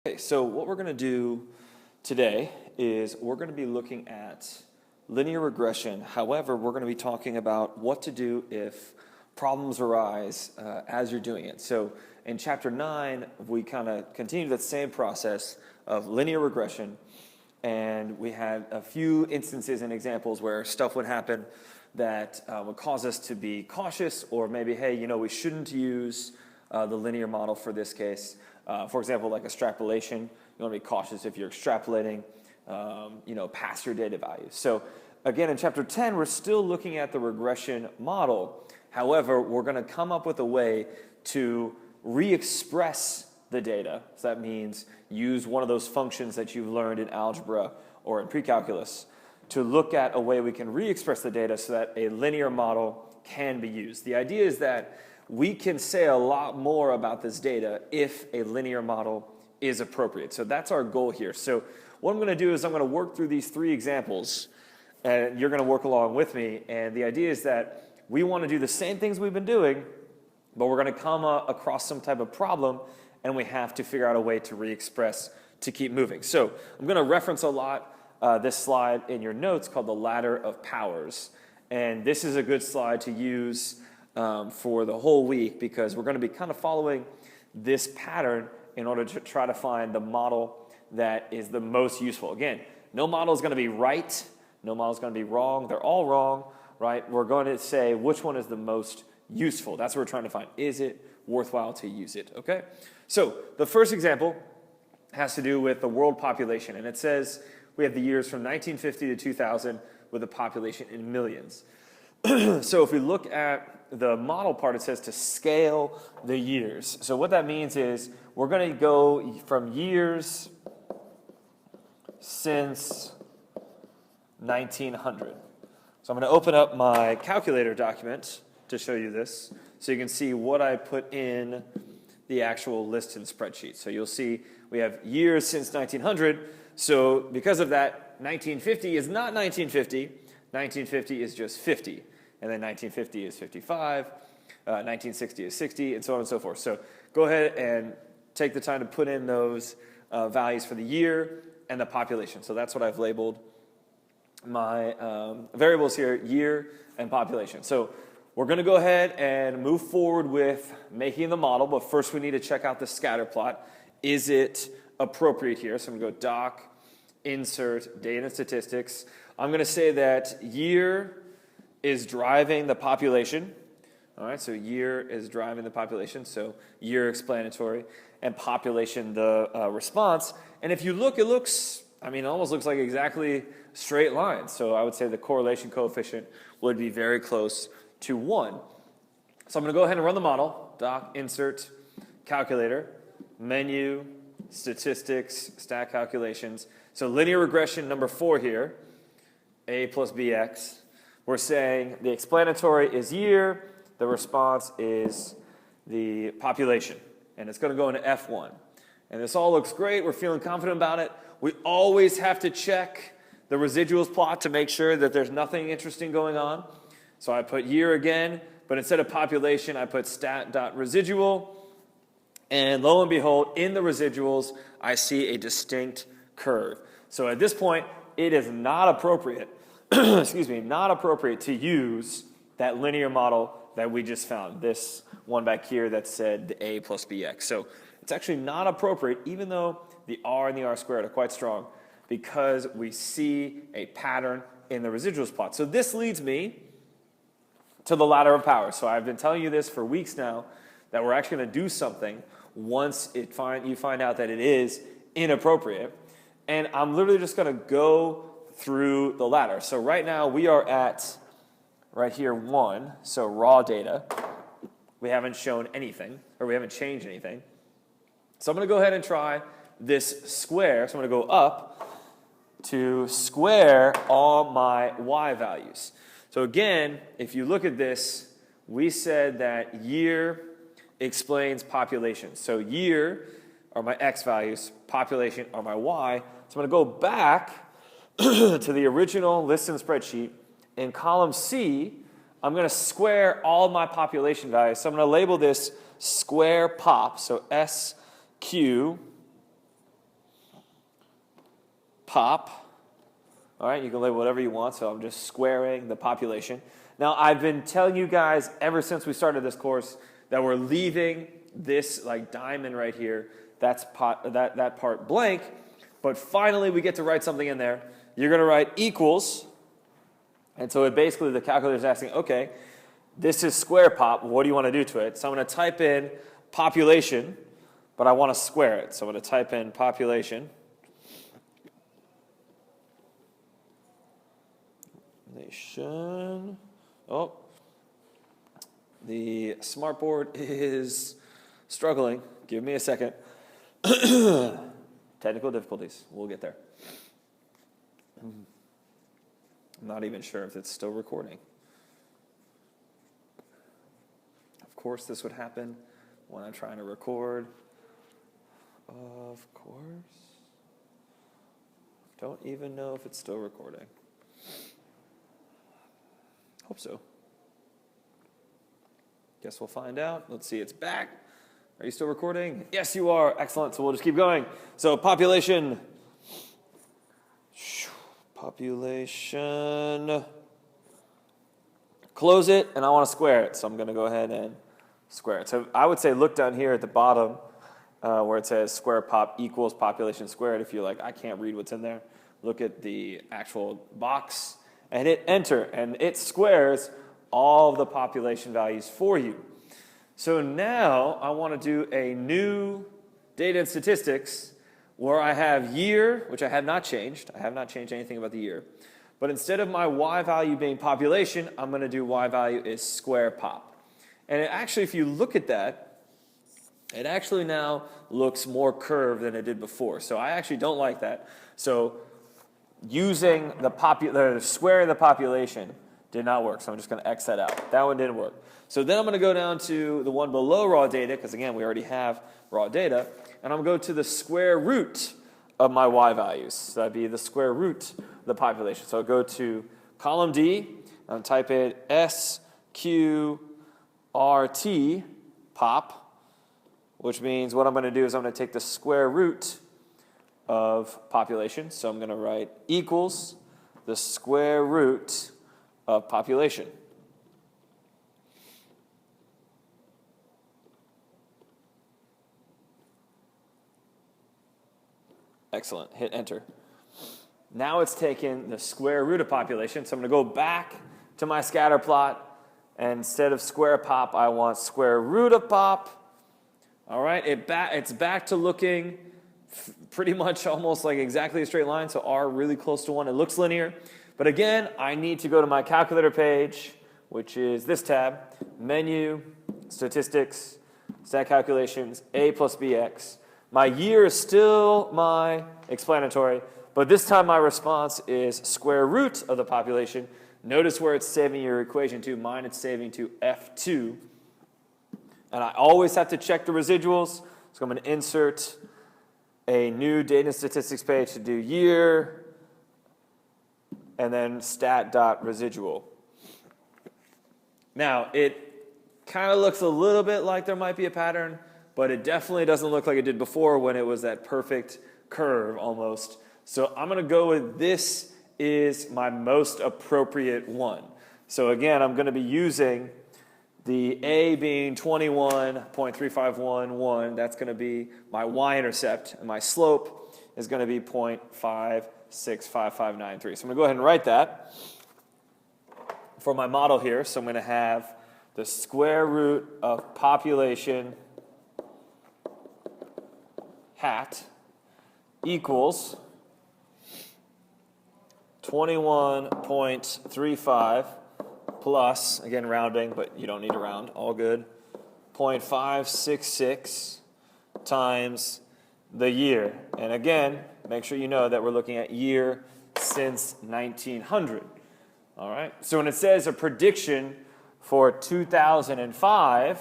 Okay, so what we're going to do today is we're going to be looking at linear regression. However, we're going to be talking about what to do if problems arise as you're doing it. So in chapter 9, we kind of continue that same process of linear regression, and we had a few instances and examples where stuff would happen that would cause us to be cautious, or maybe, hey, you know, we shouldn't use the linear model for this case. For example, like extrapolation, you want to be cautious if you're extrapolating, past your data values. So again, in chapter 10, we're still looking at the regression model. However, we're going to come up with a way to re-express the data. So that means use one of those functions that you've learned in algebra or in pre-calculus to look at a way we can re-express the data so that a linear model can be used. The idea is that we can say a lot more about this data if a linear model is appropriate. So that's our goal here. So what I'm going to do is I'm going to work through these three examples, and you're going to work along with me. And the idea is that we want to do the same things we've been doing, but we're going to come across some type of problem, and we have to figure out a way to re-express to keep moving. So I'm going to reference a lot this slide in your notes called the ladder of powers. And this is a good slide to use for the whole week, because we're going to be kind of following this pattern in order to try to find the model that is the most useful. Again, no model is going to be right, no model is going to be wrong. They're all wrong, right? We're going to say which one is the most useful. That's what we're trying to find. Is it worthwhile to use it? Okay. So the first example has to do with the world population, and it says we have the years from 1950 to 2000 with a population in millions. So if we look at the model part, it says to scale the years. So what that means is we're going to go from years since 1900. So I'm going to open up my calculator document to show you this, so you can see what I put in the actual list and spreadsheet. So you'll see we have years since 1900. So because of that, 1950 is not 1950. 1950 is just 50. And then 1950 is 55, 1960 is 60, and so on and so forth. So go ahead and take the time to put in those values for the year and the population. So that's what I've labeled my variables here, year and population. So we're going to go ahead and move forward with making the model, but first we need to check out the scatter plot. Is it appropriate here? So I'm going to go doc, insert, data and statistics. I'm going to say that year is driving the population. All right, so year is driving the population, so year explanatory, and population the response. And if you look, it looks, it almost looks like exactly straight lines. So I would say the correlation coefficient would be very close to 1. So I'm going to go ahead and run the model. Doc, insert, calculator, menu, statistics, stat calculations. So linear regression number 4 here, a plus bx. We're saying the explanatory is year, the response is the population, and it's going to go into F1. And this all looks great. We're feeling confident about it. We always have to check the residuals plot to make sure that there's nothing interesting going on. So I put year again, but instead of population, I put stat.residual. And lo and behold, in the residuals, I see a distinct curve. So at this point, it is not appropriate not appropriate to use that linear model that we just found, this one back here that said the a plus bx. So it's actually not appropriate, even though the r and the r squared are quite strong, because we see a pattern in the residuals plot. So this leads me to the ladder of power. So I've been telling you this for weeks now, that we're actually going to do something once you find out that it is inappropriate. And I'm literally just going to go through the ladder. So right now we are at, right here, 1, so raw data. We haven't shown anything, or we haven't changed anything. So I'm going to go ahead and try this square. So I'm going to go up to square all my y values. So again, if you look at this, we said that year explains population. So year are my x values, population are my y. So I'm going to go back to the original list and spreadsheet. In column C, I'm going to square all my population values. So I'm going to label this square pop, so SQ pop. All right, you can label whatever you want, so I'm just squaring the population. Now, I've been telling you guys ever since we started this course that we're leaving this like diamond right here, that part blank, but finally we get to write something in there. You're going to write equals, and so basically the calculator is asking, okay, this is square pop, what do you want to do to it? So I'm going to type in population, but I want to square it. So I'm going to type in population. Nation. Oh, the smartboard is struggling. Give me a second. Technical difficulties. We'll get there. I'm not even sure if it's still recording. Of course, this would happen when I'm trying to record. Of course. Don't even know if it's still recording. Hope so. Guess we'll find out. Let's see, it's back. Are you still recording? Yes, you are. Excellent. So we'll just keep going. So population. Population. Close it, and I want to square it. So I'm going to go ahead and square it. So I would say look down here at the bottom where it says square pop equals population squared. If you're like, I can't read what's in there, look at the actual box and hit enter, and it squares all of the population values for you. So now I want to do a new data and statistics where I have year, which I have not changed. I have not changed anything about the year. But instead of my y value being population, I'm going to do y value is square pop. And it actually, if you look at that, it actually now looks more curved than it did before. So I actually don't like that. So using the square of the population did not work. So I'm just going to X that out. That one didn't work. So then I'm going to go down to the one below raw data, because again, we already have raw data. And I'm going to go to the square root of my y values. So that'd be the square root of the population. So I'll go to column D, and type in SQRT pop, which means what I'm going to do is I'm going to take the square root of population. So I'm going to write equals the square root of population. Excellent. Hit enter. Now it's taken the square root of population. So I'm going to go back to my scatter plot. And instead of square pop, I want square root of pop. All right. It's back to looking pretty much almost like exactly a straight line. So R really close to 1. It looks linear. But again, I need to go to my calculator page, which is this tab, menu, statistics, stat calculations, A plus BX. My year is still my explanatory, but this time my response is square root of the population. Notice where it's saving your equation to. Mine it's saving to F2. And I always have to check the residuals. So I'm going to insert a new data and statistics page to do year, and then stat.residual. Now, it kind of looks a little bit like there might be a pattern, but it definitely doesn't look like it did before when it was that perfect curve almost. So I'm going to go with this is my most appropriate one. So again, I'm going to be using the A being 21.3511. That's going to be my y-intercept, and my slope is going to be 0.565593. So I'm going to go ahead and write that for my model here. So I'm going to have the square root of population hat equals 21.35 plus, again rounding, but you don't need to round, all good, 0.566 times the year. And again, make sure you know that we're looking at year since 1900. All right, so when it says a prediction for 2005,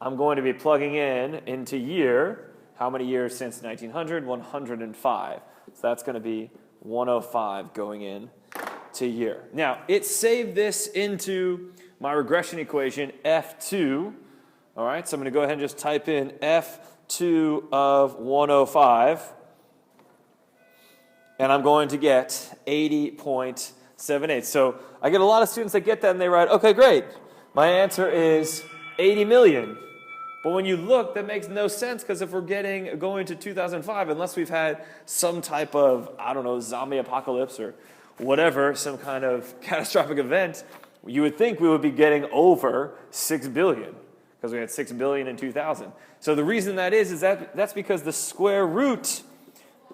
I'm going to be plugging into year. How many years since 1900? 105. So that's going to be 105 going in to year. Now, it saved this into my regression equation, F2. All right, so I'm going to go ahead and just type in F2 of 105. and I'm going to get 80.78. So I get a lot of students that get that and they write, okay, great. My answer is 80 million. But when you look, that makes no sense because if we're going to 2005, unless we've had some type of, I don't know, zombie apocalypse or whatever, some kind of catastrophic event, you would think we would be getting over 6 billion because we had 6 billion in 2000. So the reason that is that that's because the square root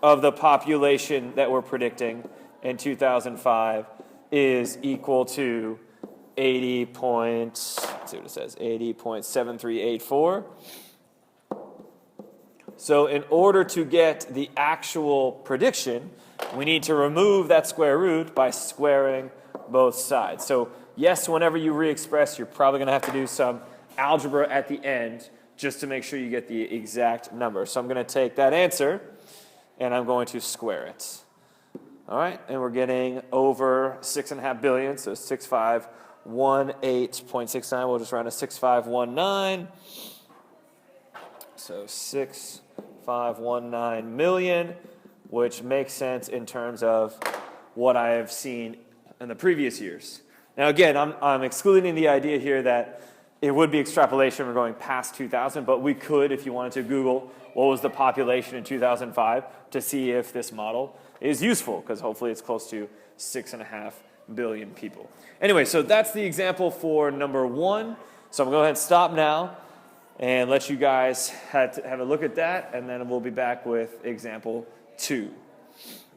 of the population that we're predicting in 2005 is equal to 80.7384. So in order to get the actual prediction, we need to remove that square root by squaring both sides. So yes, whenever you re-express, you're probably going to have to do some algebra at the end just to make sure you get the exact number. So I'm going to take that answer and I'm going to square it. All right, and we're getting over 6.5 billion, so 6518.69. We'll just round to 6519. So 6519 million, which makes sense in terms of what I have seen in the previous years. Now again, I'm excluding the idea here that it would be extrapolation. We're going past 2000, but we could, if you wanted to Google what was the population in 2005 to see if this model is useful, because hopefully it's close to 6.5 billion people. Anyway, so that's the example for number 1. So I'm going to go ahead and stop now and let you guys have a look at that, and then we'll be back with example 2.